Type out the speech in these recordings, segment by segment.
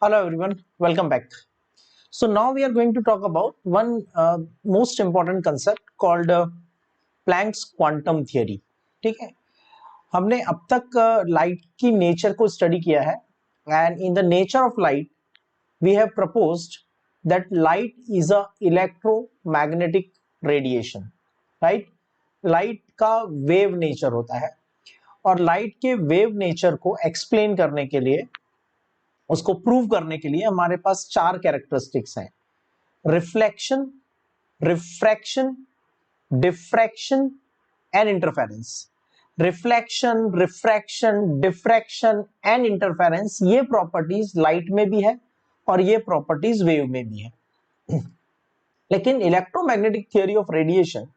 Hello everyone, welcome back. So now we are going to talk about one most important concept called Planck's quantum theory. ठीक है, हमने अब तक light की nature को study किया है and in the nature of light we have proposed that light is a electromagnetic radiation, right? Light का वेव नेचर होता है और लाइट के वेव नेचर को एक्सप्लेन करने के लिए, उसको प्रूव करने के लिए हमारे पास चार कैरेक्टरिस्टिक्स हैं: reflection, refraction, diffraction and interference. Reflection, refraction, diffraction and interference, ये प्रॉपर्टीज लाइट में भी है और ये प्रॉपर्टीज वेव में भी है। लेकिन इलेक्ट्रोमैग्नेटिक थ्योरी ऑफ रेडिएशन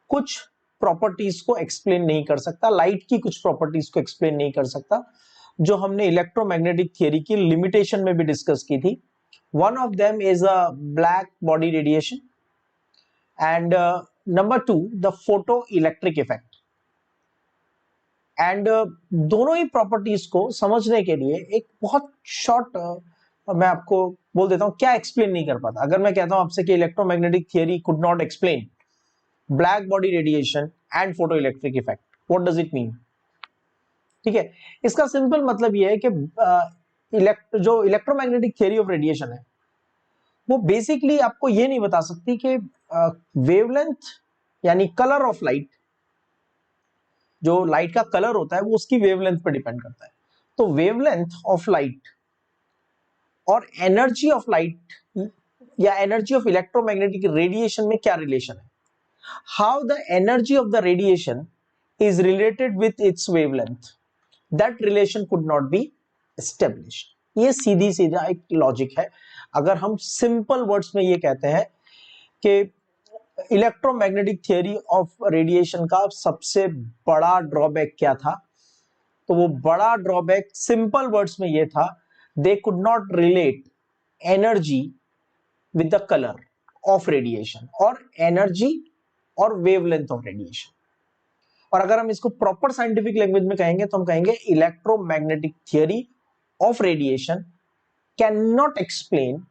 कुछ प्रॉपर्टीज को एक्सप्लेन नहीं कर सकता, लाइट की कुछ प्रॉपर्टीज को एक्सप्लेन नहीं कर सकता, जो हमने इलेक्ट्रोमैग्नेटिक थ्योरी की लिमिटेशन में भी डिस्कस की थी। One of them is a black body radiation and number two the photo electric effect. And दोनों ही प्रॉपर्टीज को समझने के लिए एक बहुत शॉर्ट मैं आपको बोल देता हूं क्या एक्सप्लेन नहीं कर पाता। अगर मैं कहता हूं आपसे कि electromagnetic theory could not explain black body radiation and photo electric effect, what does it mean? ठीक है, इसका सिंपल मतलब यह है कि जो इलेक्ट्रोमैग्नेटिक थ्योरी ऑफ रेडिएशन है वो बेसिकली आपको ये नहीं बता सकती कि वेवलेंथ यानी कलर ऑफ लाइट, जो लाइट का कलर होता है वो उसकी वेवलेंथ पर डिपेंड करता है। तो वेवलेंथ ऑफ लाइट और एनर्जी ऑफ लाइट या एनर्जी ऑफ इलेक्ट्रोमैग्नेटिक रेडिएशन में क्या रिलेशन है? How the energy of the radiation is related with its wavelength, that relation could not be established। ये सीधी सीधा एक लॉजिक है। अगर हम सिंपल वर्ड्स में ये कहते हैं कि इलेक्ट्रोमैग्नेटिक थ्योरी ऑफ रेडिएशन का सबसे बड़ा ड्रॉबैक क्या था, तो वो बड़ा ड्रॉबैक सिंपल वर्ड्स में ये था, they could not relate energy with the colour of radiation और एनर्जी और वेवलेंथ ऑफ रेडिएशन। और अगर हम इसको प्रॉपर साइंटिफिक लैंग्वेज में कहेंगे तो हम कहेंगे electromagnetic theory of radiation can not explain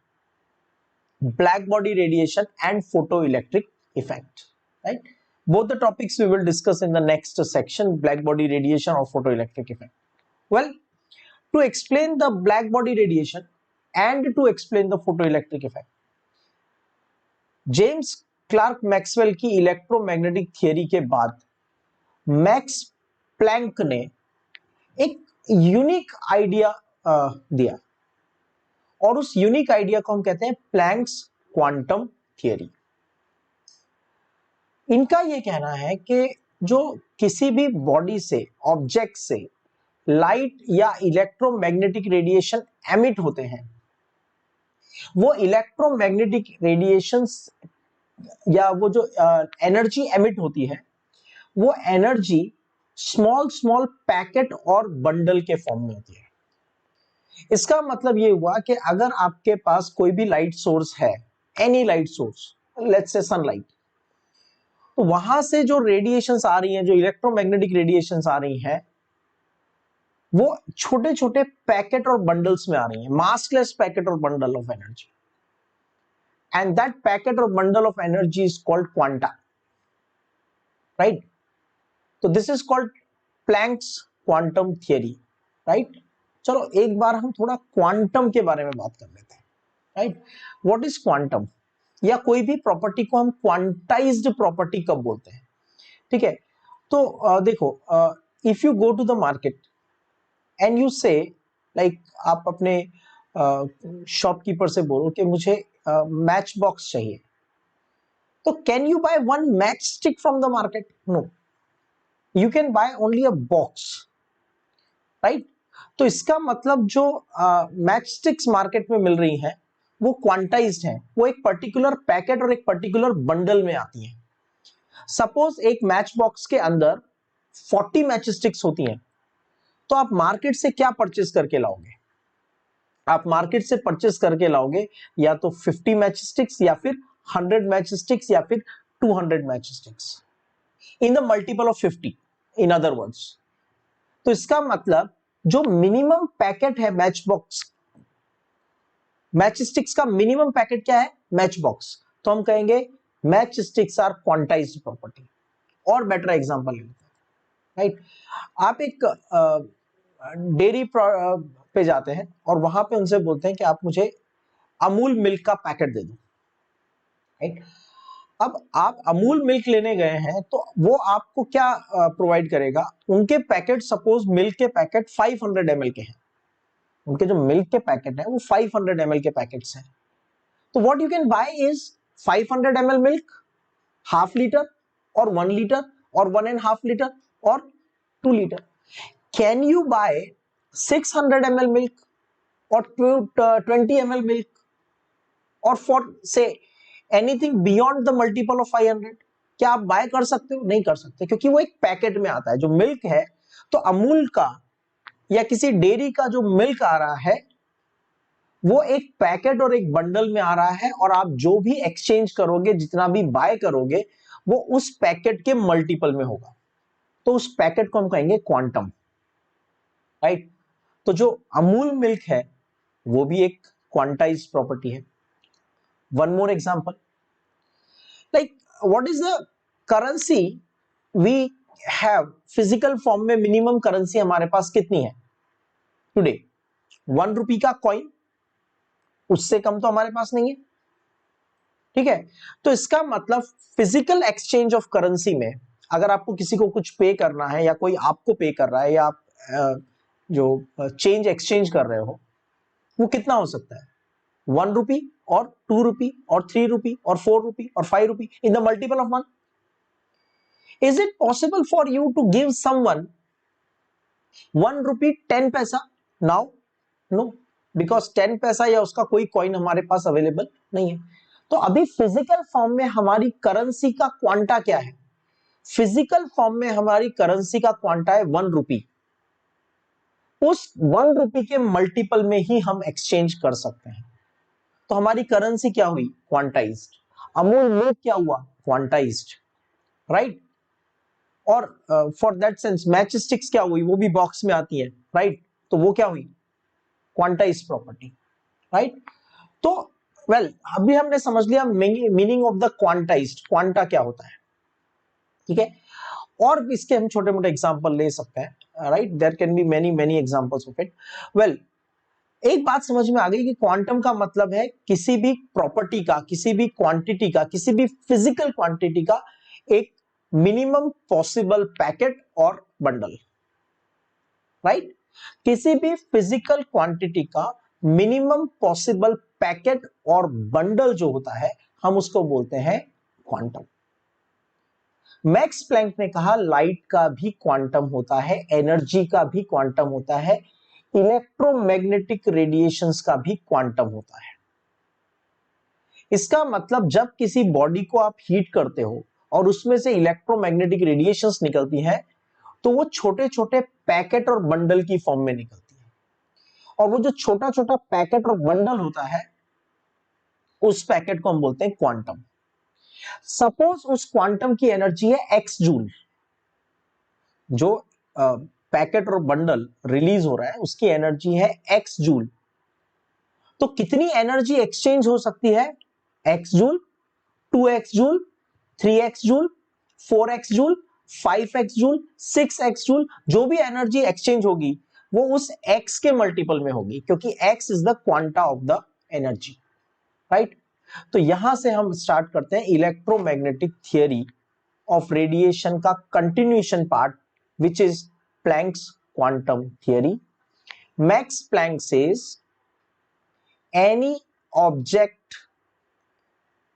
black body radiation and photo electric effect, right? Both the topics we will discuss in the next section, black body radiation और photo electric effect. Well, to explain the black body radiation and to explain the photo electric effect, James Clerk Maxwell की electromagnetic theory के बाद max Planck ने एक unique idea दिया और उस unique idea को हम कहते हैं प्लैंक्स क्वांटम थ्योरी। इनका यह कहना है कि जो किसी भी बॉडी से, ऑब्जेक्ट से लाइट या इलेक्ट्रोमैग्नेटिक रेडिएशन एमिट होते हैं, वो इलेक्ट्रोमैग्नेटिक रेडिएशंस या वो जो एनर्जी एमिट होती है वो एनर्जी स्मॉल स्मॉल पैकेट और बंडल के फॉर्म में होती है। इसका मतलब ये हुआ कि अगर आपके पास कोई भी लाइट सोर्स है, any light source, let's say sunlight, तो वहां से जो रेडिएशंस आ रही हैं, जो इलेक्ट्रोमैग्नेटिक रेडिएशंस आ रही हैं, वो छोटे छोटे पैकेट और बंडल्स में आ रही हैं, मासलेस पैकेट और bundle of energy, and that packet और bundle of energy is called quanta, right? तो this is called Planck's quantum theory, right? चलो एक बार हम थोड़ा क्वांटम के बारे में बात कर लेते हैं, राइट? What is quantum? या कोई भी प्रॉपर्टी को हम क्वांटाइज्ड प्रॉपर्टी कब बोलते हैं? ठीक है, तो देखो, if you go to the market and you say, like आप अपने शॉपकीपर से बोलो कि मुझे मैच बॉक्स चाहिए, तो can you buy one match stick from the market? No, you can buy only a box, right? तो इसका मतलब जो मैच स्टिक्स मार्केट में मिल रही हैं वो क्वांटाइज्ड हैं, वो एक पर्टिकुलर पैकेट और एक पर्टिकुलर बंडल में आती हैं। सपोज एक मैच बॉक्स के अंदर 40 मैच स्टिक्स होती हैं, तो आप मार्केट से क्या परचेस करके लाओगे? आप मार्केट से परचेस करके लाओगे या तो 50 मैच स्टिक्स या फिर 100 मैच स्टिक्स या फिर 200 match sticks in the multiple of 50, in other words. तो इसका मतलब जो मिनिमम पैकेट है मैच बॉक्स मैच स्टिक्स का मिनिमम पैकेट क्या है? Match box. तो हम कहेंगे match sticks are quantised property. और बेटर एग्जांपल लेते हैं, राइट? आप एक डेयरी पे जाते हैं और वहां पे उनसे बोलते हैं कि आप मुझे अमूल मिल्क का पैकेट दे दो, राइट? अब आप अमूल मिल्क लेने गए हैं तो वो आपको क्या प्रोवाइड करेगा? उनके पैकेट, सपोज मिल्क के पैकेट 500 ml के हैं, उनके जो मिल्क के पैकेट है वो 500 ml के पैकेट्स हैं। तो what you can buy is 500 ml milk, half litre और 1 लीटर और 1.5 लीटर और 2 litre. Can you buy 600 ml milk और 20 ml मिल्क और for say anything beyond the multiple of 500? क्या आप बाय कर सकते हो? नहीं कर सकते, क्योंकि वो एक पैकेट में आता है। जो मिल्क है, तो अमूल का या किसी डेयरी का जो मिल्क आ रहा है वो एक पैकेट और एक बंडल में आ रहा है, और आप जो भी एक्सचेंज करोगे, जितना भी बाय करोगे, वो उस पैकेट के मल्टीपल में होगा। तो उस पैकेट को हम कहेंगे क्वांटम, राइट? तो जो अमूल मिल्क है वो भी एक क्वांटाइज्ड प्रॉपर्टी है। One more example, like what is the currency we have physical form में? मिनिमम करेंसी हमारे पास कितनी है टुडे? 1 रुपी का कॉइन, उससे कम तो हमारे पास नहीं है, ठीक है? तो इसका मतलब फिजिकल एक्सचेंज ऑफ करेंसी में अगर आपको किसी को कुछ पे करना है, या कोई आपको पे कर रहा है, या आप जो चेंज एक्सचेंज कर रहे हो, वो कितना हो सकता है? 1 रुपी और 2 रुपी और 3 रुपी और 4 रुपी और 5 rupee in the multiple of 1। Is it possible for you to give someone 1 rupee 10 पैसा नाउ? नो, बिकॉज 10 पैसा या उसका कोई कॉइन हमारे पास अवेलेबल नहीं है। तो अभी फिजिकल फॉर्म में हमारी करेंसी का क्वांटा क्या है? फिजिकल फॉर्म में हमारी करेंसी का क्वांटा है 1 रुपी। उस 1 रुपी के मल्टीपल में ही हम एक्सचेंज कर सकते हैं। तो हमारी करेंसी क्या हुई? क्वांटाइज्ड। अमूल मिल्क क्या हुआ? Quantized, right? और for that sense match sticks क्या हुई? वो भी बॉक्स में आती है, राइट? तो वो क्या हुई? Quantized property, right? तो वेल अभी हमने समझ लिया meaning of the quantized, quanta क्या होता है, ठीक है? और भी इसके हम छोटे मोटे एग्जांपल ले सकते हैं, right? There can be many many examples of it. Well, एक बात समझ में आ गई कि क्वांटम का मतलब है किसी भी प्रॉपर्टी का, किसी भी क्वांटिटी का, किसी भी फिजिकल क्वांटिटी का एक मिनिमम पॉसिबल पैकेट और बंडल, राइट? किसी भी फिजिकल क्वांटिटी का मिनिमम पॉसिबल पैकेट और बंडल जो होता है, हम उसको बोलते हैं क्वांटम। मैक्स प्लैंक ने कहा लाइट का भी क्वांटम होता है, एनर्जी का भी क्वांटम होता है, इलेक्ट्रोमैग्नेटिक रेडिएशंस का भी क्वांटम होता है। इसका मतलब जब किसी बॉडी को आप हीट करते हो और उसमें से इलेक्ट्रोमैग्नेटिक रेडिएशंस निकलती हैं, तो वो छोटे छोटे पैकेट और बंडल की फॉर्म में निकलती है। और वो जो छोटा छोटा पैकेट और बंडल होता है, उस पैकेट को हम बोलते हैं क्वांटम। सपोज उस क्वांटम की एनर्जी है एक्स जूल, जो पैकेट और बंडल रिलीज हो रहा है उसकी एनर्जी है एक्स जूल। तो कितनी एनर्जी एक्सचेंज हो सकती है? X joule, 2x joule, 3x joule, 4x joule, 5x joule, 6x joule. जो भी एनर्जी एक्सचेंज होगी वो उस x के मल्टीपल में होगी, क्योंकि x is the quanta of the energy, right? तो यहां से हम स्टार्ट करते हैं इलेक्ट्रोमैग्नेटिक थियरी ऑफ रेडिएशन का continuation part, which is Planck's quantum theory. Max Planck says any object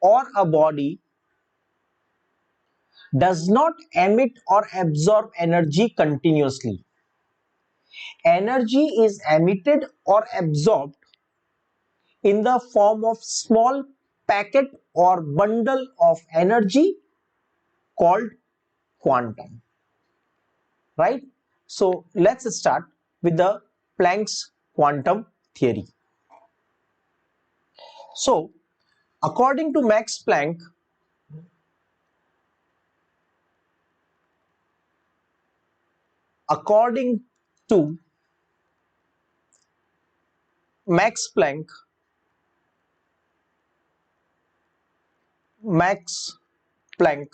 or a body does not emit or absorb energy continuously. Energy is emitted or absorbed in the form of small packet or bundle of energy called quantum. Right? So let's start with the Planck's quantum theory. So according to Max Planck, according to Max Planck, Max Planck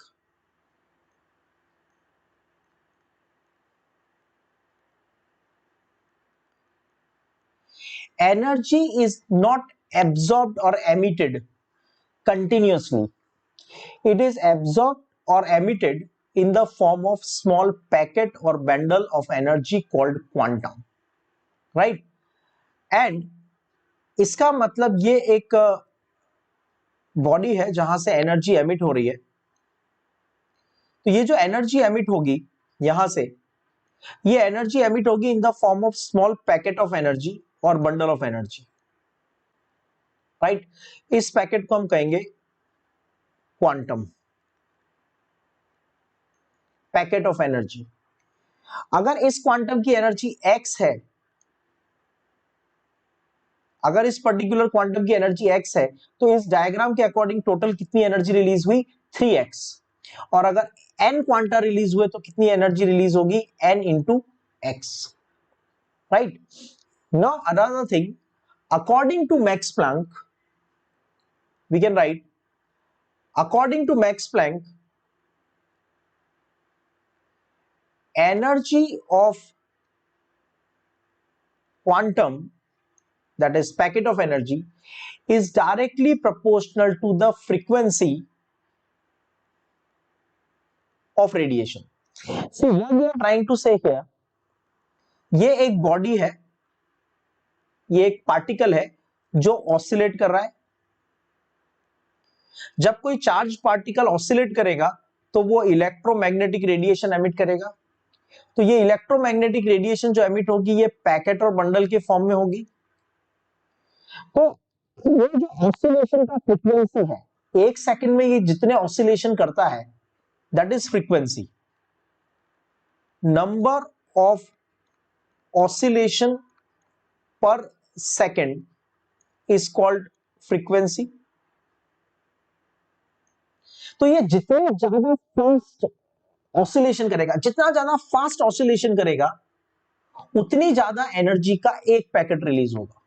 energy is not absorbed or emitted continuously. It is absorbed or emitted in the form of small packet or bundle of energy called quantum, right? And इसका मतलब ये एक body है जहां से energy emit हो रही है, तो ये जो एनर्जी एमिट होगी यहां से, ये एनर्जी एमिट होगी in the form of small packet of energy और बंडल ऑफ एनर्जी, राइट? इस पैकेट को हम कहेंगे क्वांटम पैकेट ऑफ एनर्जी। अगर इस क्वांटम की एनर्जी x है, अगर इस पर्टिकुलर क्वांटम की एनर्जी x है, तो इस डायग्राम के अकॉर्डिंग टोटल कितनी एनर्जी रिलीज हुई? 3x। और अगर n क्वांटा रिलीज हुए तो कितनी एनर्जी रिलीज होगी? n into x, right? Now another thing, according to Max Planck we can write, according to Max Planck, energy of quantum, that is packet of energy, is directly proportional to the frequency of radiation. So what we are trying to say here, ये एक body है, ये एक particle है जो oscillate कर रहा है। जब कोई चार्ज पार्टिकल ऑसिलेट करेगा तो वो इलेक्ट्रोमैग्नेटिक रेडिएशन एमिट करेगा। तो ये इलेक्ट्रोमैग्नेटिक रेडिएशन जो एमिट होगी ये पैकेट और बंडल के फॉर्म में होगी। तो ये जो ऑसिलेशन का फ्रीक्वेंसी है, एक सेकंड में ये जितने ऑसिलेशन करता है, that is frequency. Number of oscillation पर सेकंड इज कॉल्ड फ्रीक्वेंसी। तो ये जितने ज्यादा फास्ट ऑसिलेशन करेगा, जितना ज्यादा फास्ट ऑसिलेशन करेगा, उतनी ज्यादा एनर्जी का एक पैकेट रिलीज होगा।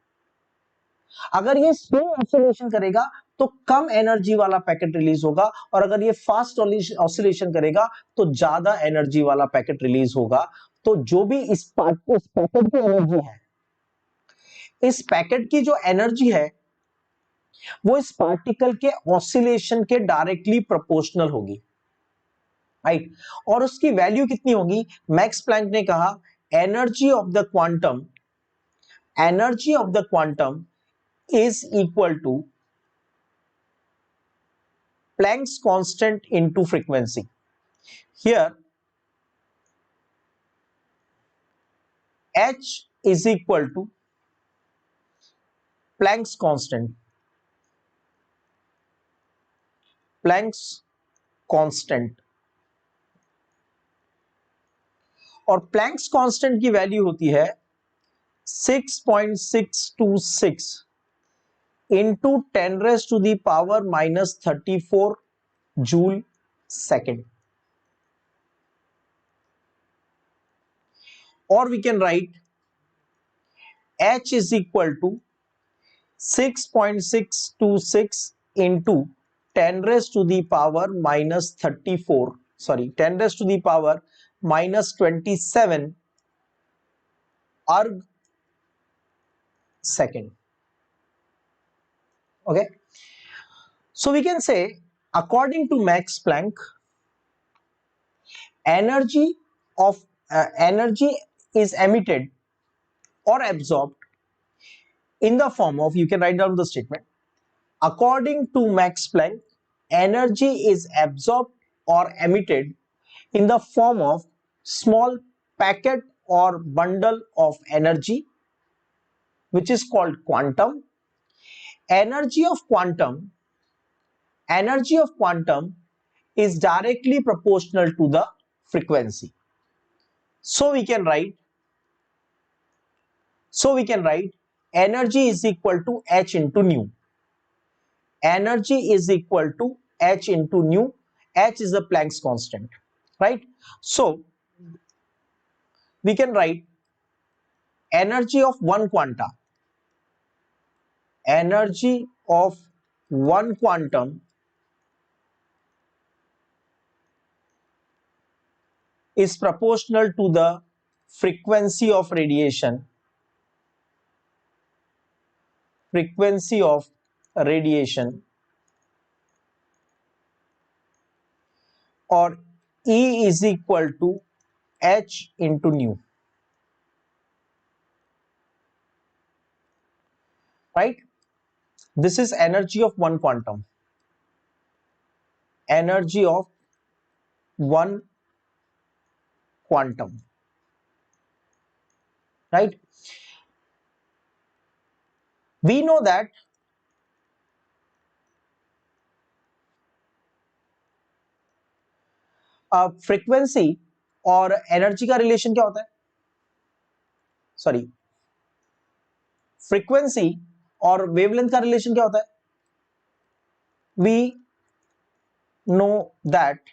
अगर ये स्लो ऑसिलेशन करेगा तो कम एनर्जी वाला पैकेट रिलीज होगा, और अगर ये फास्ट ऑसिलेशन करेगा तो ज्यादा एनर्जी वाला पैकेट रिलीज होगा। तो जो भी इस पैकेट की एनर्जी है, इस पैकेट की जो एनर्जी है वो इस पार्टिकल के ऑसिलेशन के डायरेक्टली प्रोपोर्शनल होगी, राइट? और उसकी वैल्यू कितनी होगी? मैक्स प्लैंक ने कहा energy of the quantum, energy of the quantum is equal to Planck's constant into frequency. Here H is equal to Planck's constant, Planck's constant, और Planck's constant की value होती है 6.626 into 10 raised to the power minus 34 joule second. Or we can write H is equal to 6.626 into 10 raised to the power minus 34, sorry, 10 raised to the power minus 27 erg second. Okay, so we can say according to Max Planck, energy is emitted or absorbed in the form of, you can write down the statement, according to Max Planck, energy is absorbed or emitted in the form of small packet or bundle of energy, which is called quantum. Energy of quantum is directly proportional to the frequency. So we can write energy is equal to h into nu. Energy is equal to h into nu. H is the Planck's constant, right? So we can write energy of one quanta, energy of one quantum is proportional to the frequency of radiation, or E is equal to h into nu, right? This is energy of one quantum, right? We know that frequency और energy का relation क्या होता है, sorry, frequency और wavelength का relation क्या होता है? We know that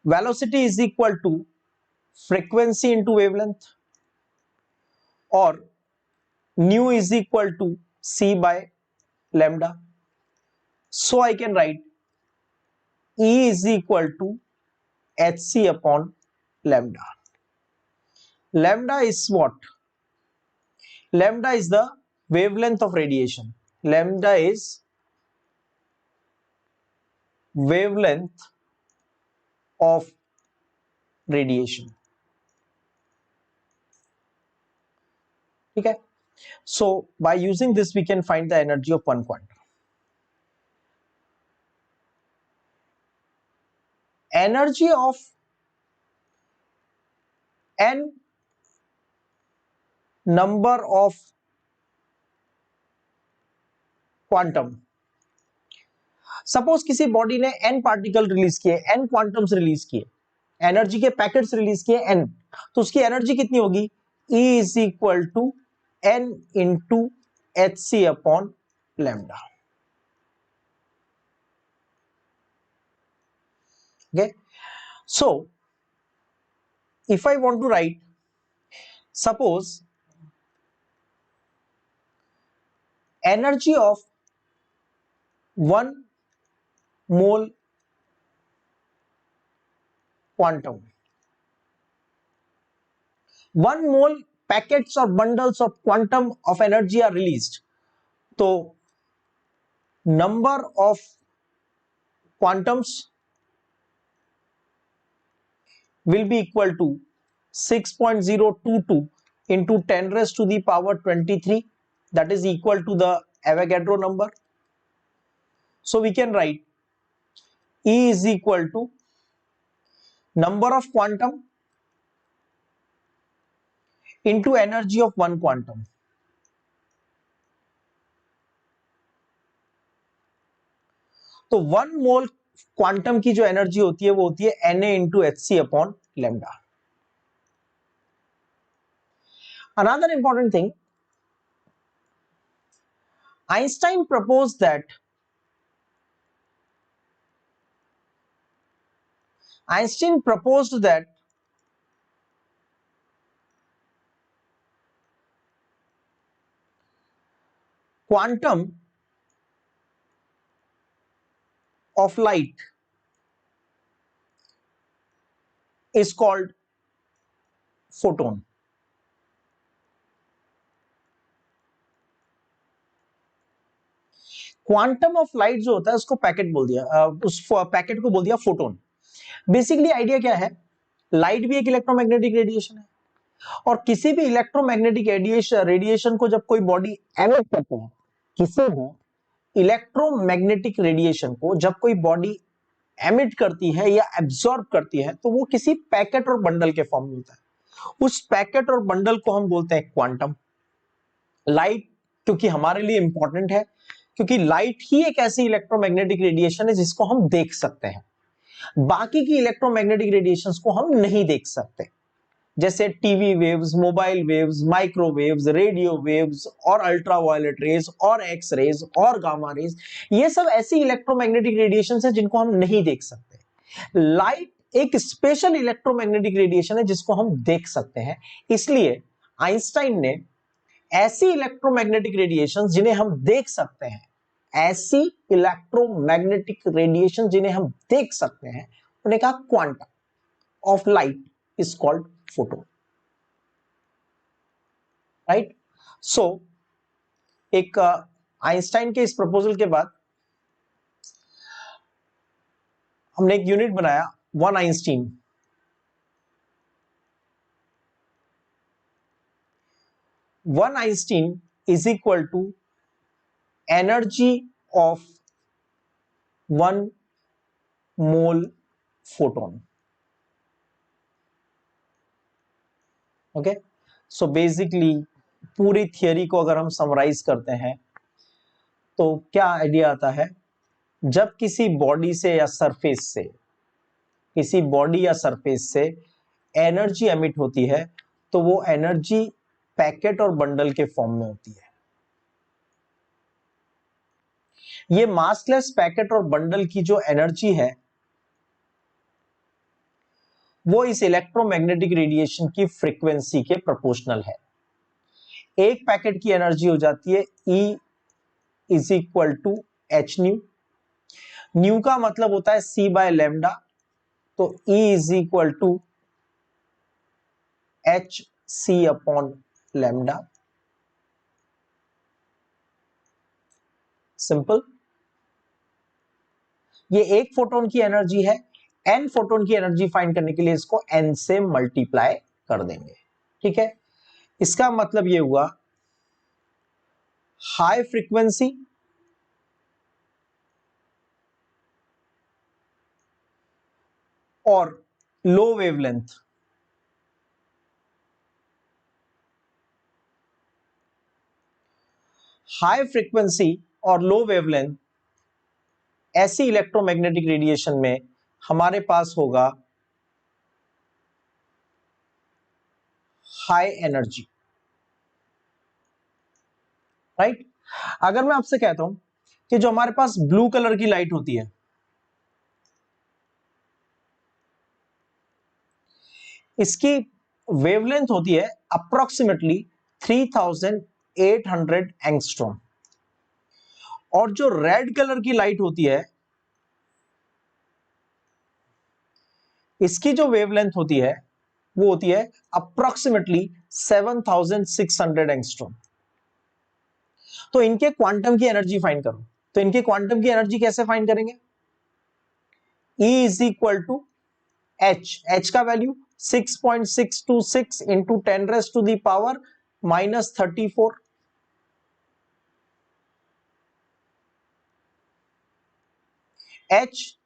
velocity is equal to frequency into wavelength, और nu is equal to c by lambda. So I can write E is equal to hc upon lambda. Lambda is what? Lambda is the wavelength of radiation. Lambda is wavelength of radiation. Okay. So by using this we can find the energy of one quantum. Energy of n number of quantum. Suppose किसी body ने n particle release किए, n quantums release किए, energy के packets release किए n, तो उसकी energy कितनी होगी? E is equal to n into H C upon lambda. Okay, so if I want to write, suppose energy of 1 mole quantum, 1 mole packets or bundles of quantum of energy are released, तो number of quantums will be equal to 6.022 into 10 raised to the power 23, that is equal to the Avogadro number. So we can write E is equal to number of quantum into energy of one quantum. तो 1 मोल quantum की जो energy होती है वो होती है Na into hc upon lambda. Another important thing, Einstein proposed that quantum of light is called photon. Quantum of light जो होता है उसको पैकेट बोल दिया, उस पैकेट को बोल दिया फोटोन. बेसिकली आइडिया क्या है? लाइट भी एक इलेक्ट्रोमैग्नेटिक रेडिएशन है, और किसी भी इलेक्ट्रोमैग्नेटिक रेडिएशन को जब कोई बॉडी एमिट करता है, किसी भी इलेक्ट्रोमैग्नेटिक रेडिएशन को जब कोई बॉडी एमिट करती है या एब्जॉर्ब करती है, तो वो किसी पैकेट और बंडल के फॉर्म में होता है. उस पैकेट और बंडल को हम बोलते हैं क्वांटम. लाइट क्योंकि हमारे लिए इंपॉर्टेंट है, क्योंकि लाइट ही एक ऐसी इलेक्ट्रोमैग्नेटिक रेडिएशन है जिसको हम देख सकते हैं. बाकी की इलेक्ट्रोमैग्नेटिक रेडिएशंस को हम नहीं देख सकते, जैसे TV waves, mobile waves, microwaves, radio waves, और अल्ट्रावायलेट रेज, और एक्स रेज, और गामा रेज. ये सब ऐसी इलेक्ट्रोमैग्नेटिक रेडिएशंस हैं जिनको हम नहीं देख सकते. लाइट एक स्पेशल इलेक्ट्रोमैग्नेटिक रेडिएशन है जिसको हम देख सकते हैं. इसलिए आइंस्टाइन ने ऐसी इलेक्ट्रोमैग्नेटिक रेडिएशंस जिन्हें हम देख सकते हैं, ऐसी इलेक्ट्रोमैग्नेटिक रेडिएशन जिन्हें हम देख सकते हैं उन्हें कहा quantum of light is called photon, right. So एक आइंस्टाइन के इस प्रपोजल के बाद हमने एक यूनिट बनाया, one Einstein. One Einstein is equal to energy of one mole photon. Okay, so basically पूरी थियरी को अगर हम समराइज करते हैं तो क्या आइडिया आता है, जब किसी बॉडी से या सरफेस से, किसी बॉडी या सरफेस से एनर्जी एमिट होती है तो वो एनर्जी पैकेट और बंडल के फॉर्म में होती है। ये मासलेस पैकेट और बंडल की जो एनर्जी है वो इस इलेक्ट्रोमैग्नेटिक रेडिएशन की फ्रीक्वेंसी के प्रोपोर्शनल है। एक पैकेट की एनर्जी हो जाती है E is equal to H nu. Nu का मतलब होता है C बाय लैम्डा, तो E is equal to H C upon lambda. Simple. ये एक फोटोन की एनर्जी है, n फोटोन की एनर्जी फाइंड करने के लिए इसको n से मल्टीप्लाई कर देंगे, ठीक है। इसका मतलब ये हुआ हाई फ्रीक्वेंसी और लो वेवलेंथ हाई फ्रीक्वेंसी और लो वेवलेंथ ऐसी इलेक्ट्रोमैग्नेटिक रेडिएशन में हमारे पास होगा हाई एनर्जी, राइट। अगर मैं आपसे कहता हूं कि जो हमारे पास ब्लू कलर की लाइट होती है, इसकी वेवलेंथ होती है अप्रोक्सीमेटली 3800 एंगस्ट्रॉम, और जो रेड कलर की लाइट होती है इसकी जो वेवलेंथ होती है वो होती है अप्रोक्सीमेटली 7600 एंगस्ट्रॉम। तो इनके क्वांटम की एनर्जी फाइंड करो, तो इनके क्वांटम की एनर्जी कैसे फाइंड करेंगे? E is equal to h का value 6.626 into 10 raise to the power -34। H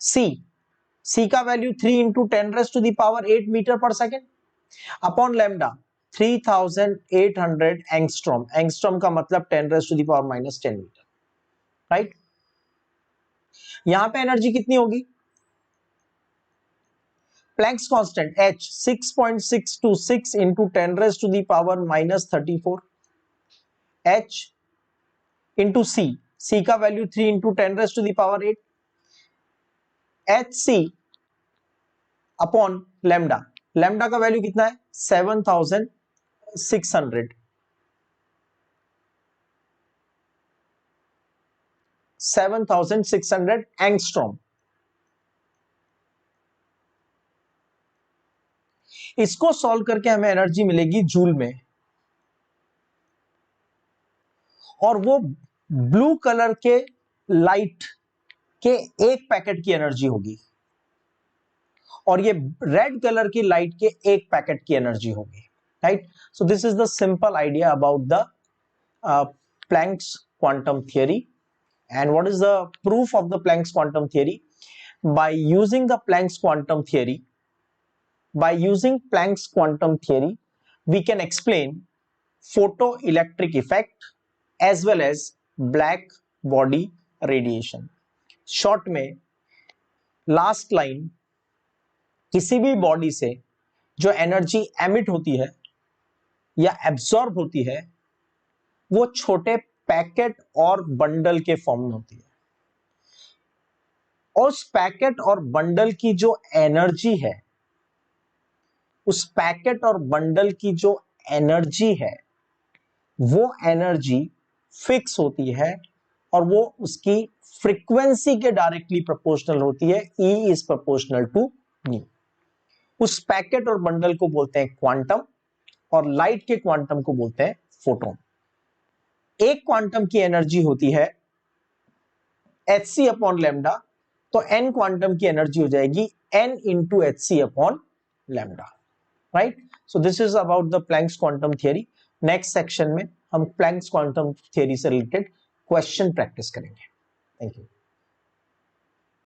c का value 3 into 10 raise to the power 8 metre per second upon lambda 3800 angstrom. Angstrom का मतलब 10 raise to the power -10 metre, right. यहां पे energy कितनी होगी? Planck's constant H 6.626 into 10 raise to the power -34। H into C का value 3 into 10 raise to the power 8। HC upon lambda, lambda का value कितना है? 7600। 7600 एंगस्ट्रॉम। इसको सॉल्व करके हमें एनर्जी मिलेगी जूल में, और वो ब्लू कलर के लाइट के एक पैकेट की एनर्जी होगी और ये रेड कलर की लाइट के एक पैकेट की एनर्जी होगी, right. So this is the simple idea about the Planck's quantum theory. And what is the proof of the Planck's quantum theory? By using the Planck's quantum theory, by using Planck's quantum theory, we can explain photoelectric effect as well as black body radiation. Short में last line, किसी भी body से जो energy emit होती है या absorb होती है वो छोटे पैकेट और बंडल के फॉर्म में होती है, और उस पैकेट और बंडल की जो एनर्जी है, उस पैकेट और बंडल की जो एनर्जी है वो एनर्जी फिक्स होती है और वो उसकी फ्रीक्वेंसी के डायरेक्टली प्रोपोर्शनल होती है, E is proportional to nu. उस पैकेट और बंडल को बोलते हैं क्वांटम, और लाइट के क्वांटम को बोलते हैं फोटोन। एक क्वांटम की एनर्जी होती है hc अपॉन लैम्डा, तो n क्वांटम की एनर्जी हो जाएगी n into hc upon lambda, right. So this is about the Planck's quantum theory. Next section में हम प्लैंक्स क्वांटम थियरी से रिलेटेड क्वेश्चन प्रैक्टिस करेंगे। Thank you.